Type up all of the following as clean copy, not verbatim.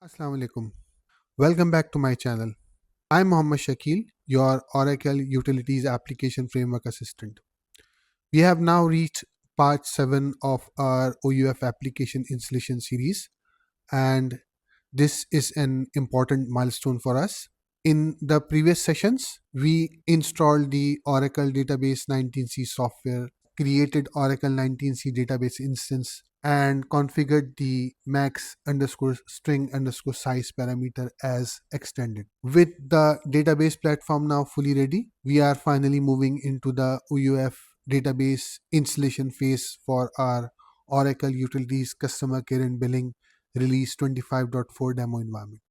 Assalamu alaikum. Welcome back to my channel. I'm Mohammad Shakil, your Oracle Utilities Application Framework Assistant. We have now reached part 7 of our OUF application installation series, and this is an important milestone for us. In the previous sessions, we installed the Oracle Database 19c software, created Oracle 19c database instance, and configured the max underscore string underscore size parameter as extended. With the database platform now fully ready, we are finally moving into the OUF database installation phase for our Oracle Utilities Customer Care and Billing Release 25.4 demo environment.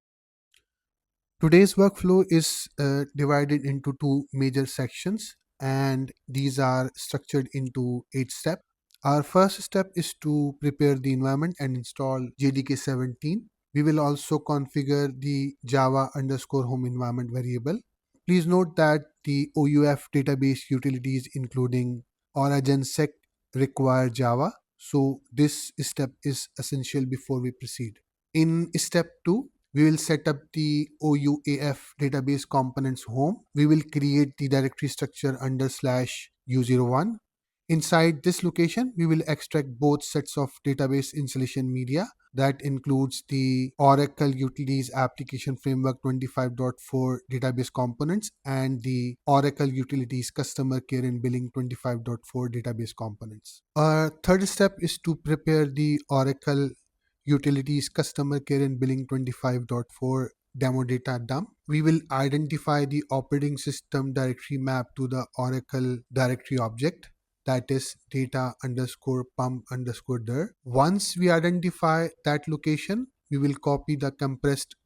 Today's workflow is divided into two major sections, and these are structured into 8 steps. Our first step is to prepare the environment and install JDK 17. We will also configure the Java underscore home environment variable. Please note that the OUF database utilities including OraGenSec require Java, so this step is essential before we proceed. In step 2, we will set up the OUAF database components home. We will create the directory structure under /u01. Inside this location, we will extract both sets of database installation media. That includes the Oracle Utilities Application Framework 25.4 database components and the Oracle Utilities Customer Care and Billing 25.4 database components. Our third step is to prepare the Oracle Utilities Customer Care and Billing 25.4 demo data dump. We will identify the operating system directory map to the Oracle directory object, that is data underscore pump underscore dir. Once we identify that location, we will copy the compressed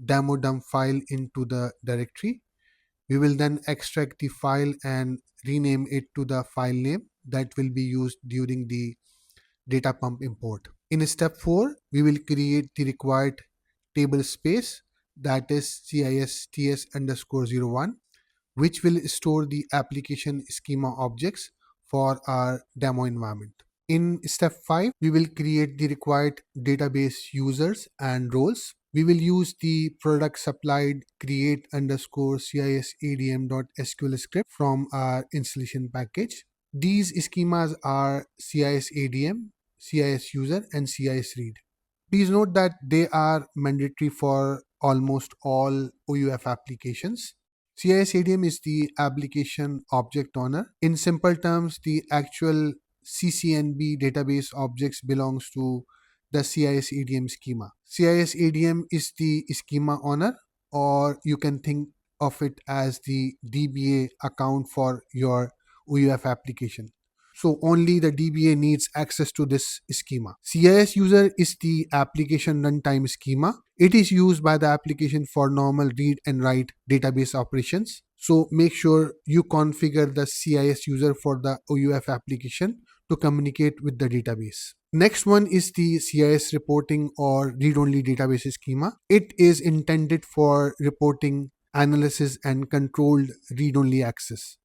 demo dump file into the directory. We will then extract the file and rename it to the file name that will be used during the data pump import. In step 4, we will create the required tablespace, that is CISTS underscore 01, which will store the application schema objects for our demo environment. In step 5, we will create the required database users and roles. We will use the product supplied create underscore CISADM.SQL script from our installation package. These schemas are CISADM, CISUSER, and CISREAD. Please note that they are mandatory for almost all OUF applications. CISADM is the application object owner. In simple terms, the actual CC&B database objects belongs to the CISADM schema. CISADM is the schema owner, or you can think of it as the DBA account for your OUF application. So only the DBA needs access to this schema. CISUSER is the application runtime schema. It is used by the application for normal read and write database operations. So make sure you configure the CISUSER for the OUF application to communicate with the database. Next one is the CIS reporting or read-only database schema. It is intended for reporting, analysis, and controlled read-only access.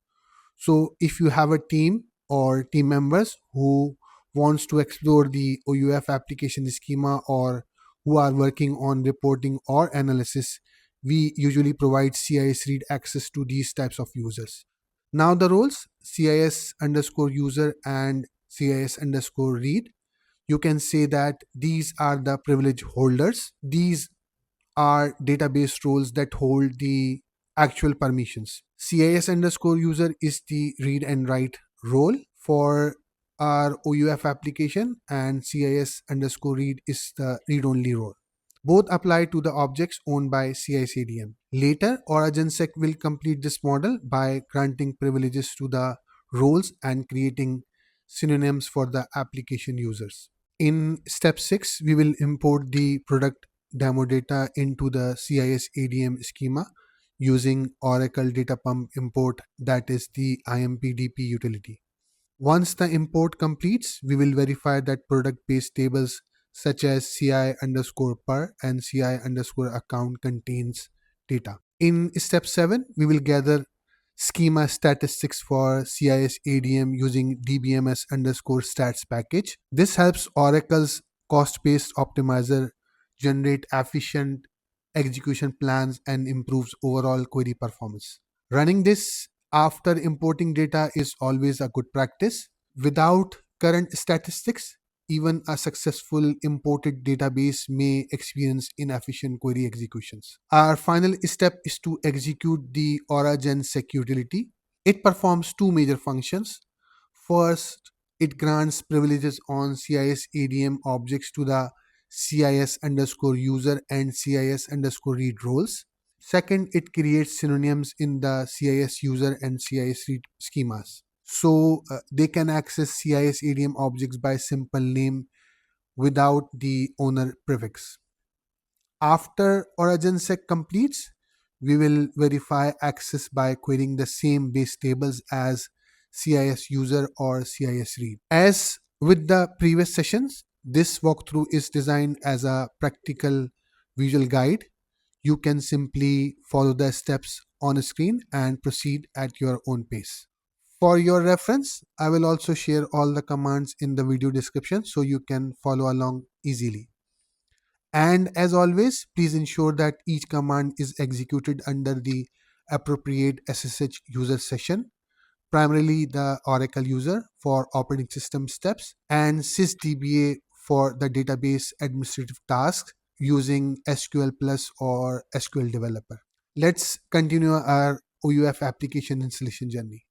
So if you have a team or team members who wants to explore the OUF application schema or who are working on reporting or analysis, we usually provide CIS read access to these types of users. Now the roles CIS underscore user and CIS underscore read. You can say that these are the privilege holders. These are database roles that hold the actual permissions. CIS underscore user is the read and write role for our OUF application, and CIS underscore read is the read only role. Both apply to the objects owned by CISADM. Later, OraGenSec will complete this model by granting privileges to the roles and creating synonyms for the application users. In step 6, we will import the product demo data into the CISADM schema using Oracle Data Pump import, that is the impdp utility. Once the import completes, we will verify that product-based tables such as CI underscore per and CI underscore account contains data. In step 7, we will gather schema statistics for CISADM using dbms underscore stats package. This helps Oracle's cost-based optimizer generate efficient execution plans, and improves overall query performance. Running this after importing data is always a good practice. Without current statistics, even a successful imported database may experience inefficient query executions. Our final step is to execute the OraGenSec utility. It performs two major functions. First, it grants privileges on CISADM objects to the CIS underscore user and CIS underscore read roles. Second, it creates synonyms in the CIS user and CIS read schemas. So they can access CIS ADM objects by simple name without the owner prefix. After OraGenSec completes, we will verify access by querying the same base tables as CIS user or CIS read. As with the previous sessions, this walkthrough is designed as a practical visual guide. You can simply follow the steps on screen and proceed at your own pace. For your reference, I will also share all the commands in the video description so you can follow along easily. And as always, please ensure that each command is executed under the appropriate SSH user session, primarily the Oracle user for operating system steps, and SysDBA for the database administrative tasks using SQL Plus or SQL Developer. Let's continue our OUAF application installation journey.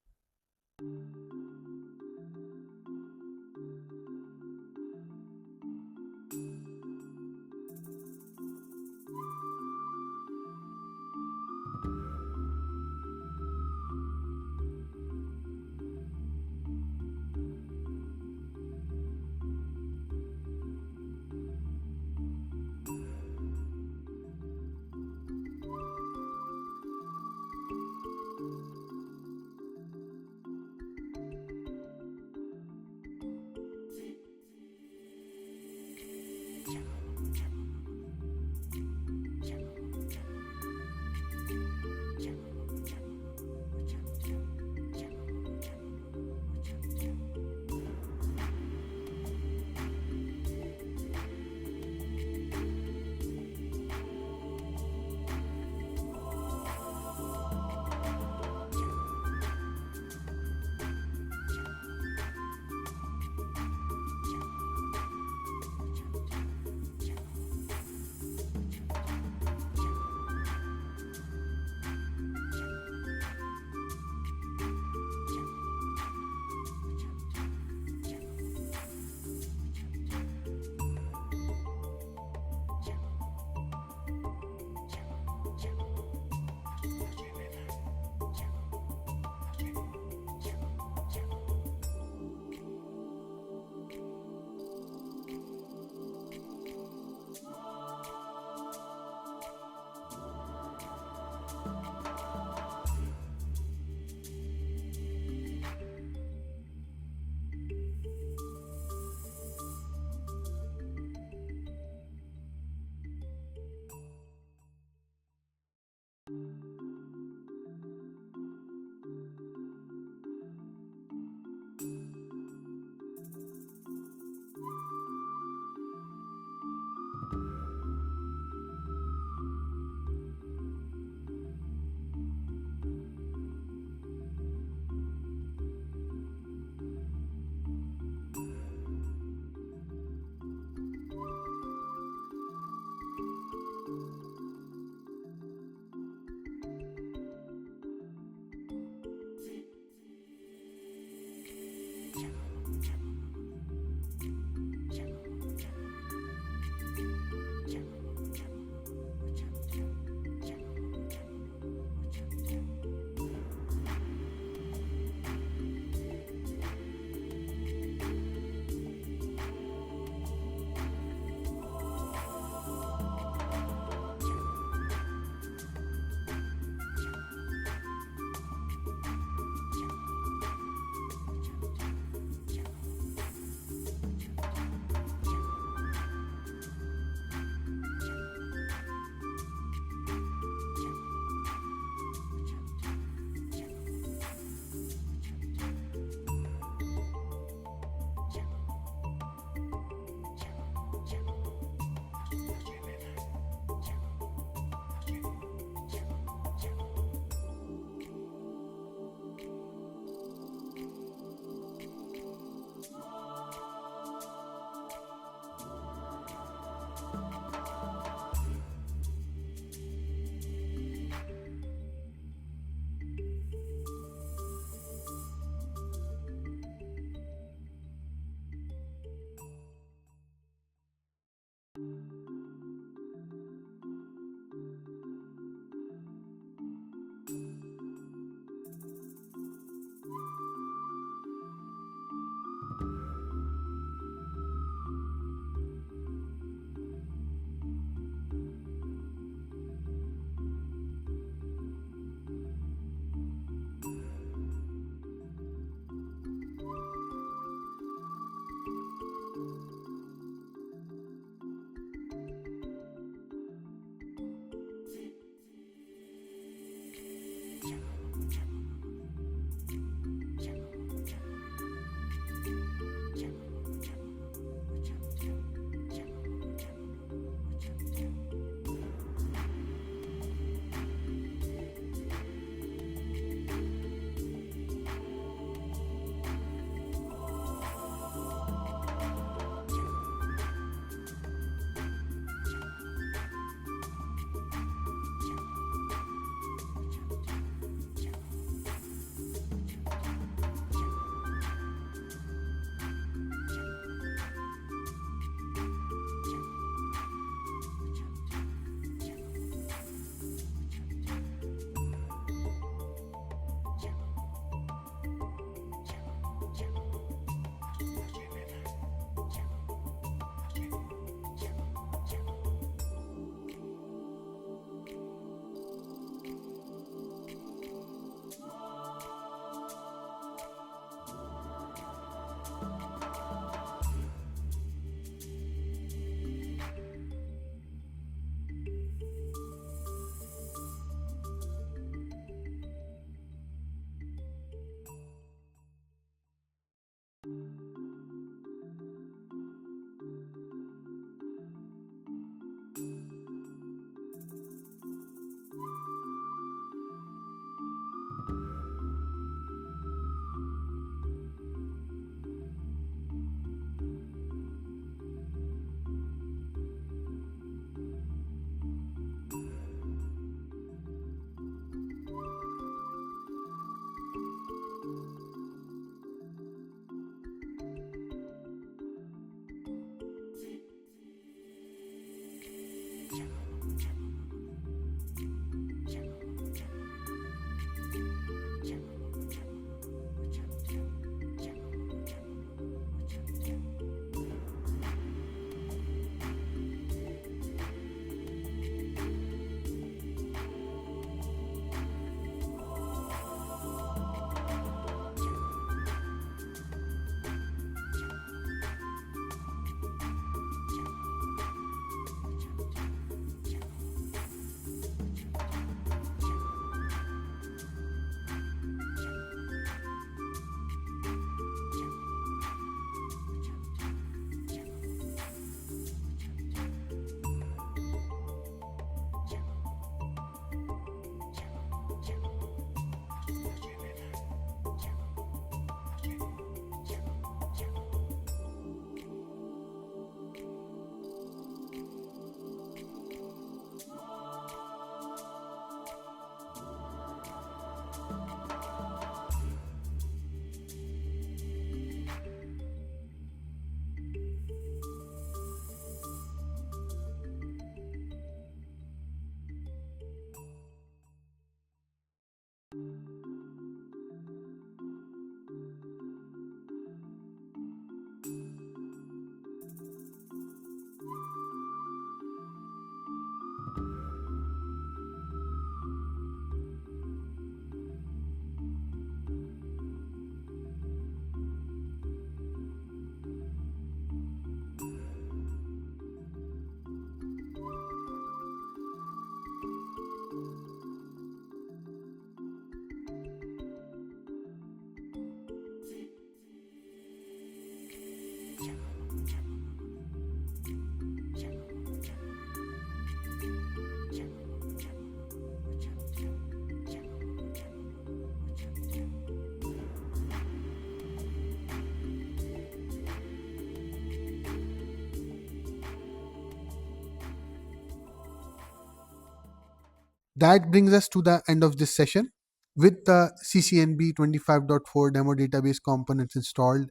That brings us to the end of this session. With the CC&B 25.4 demo database components installed,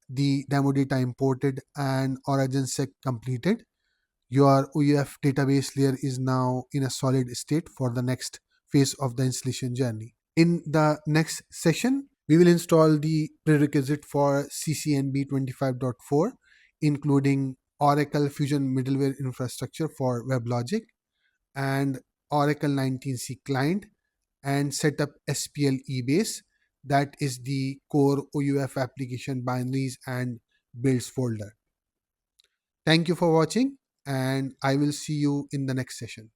the demo data imported, and OraGenSec completed, your OUAF database layer is now in a solid state for the next phase of the installation journey. In the next session, we will install the prerequisite for CC&B 25.4, including Oracle Fusion middleware infrastructure for WebLogic and Oracle 19c client, and set up SPL eBase, that is the core OUAF application binaries and builds folder. Thank you for watching, and I will see you in the next session.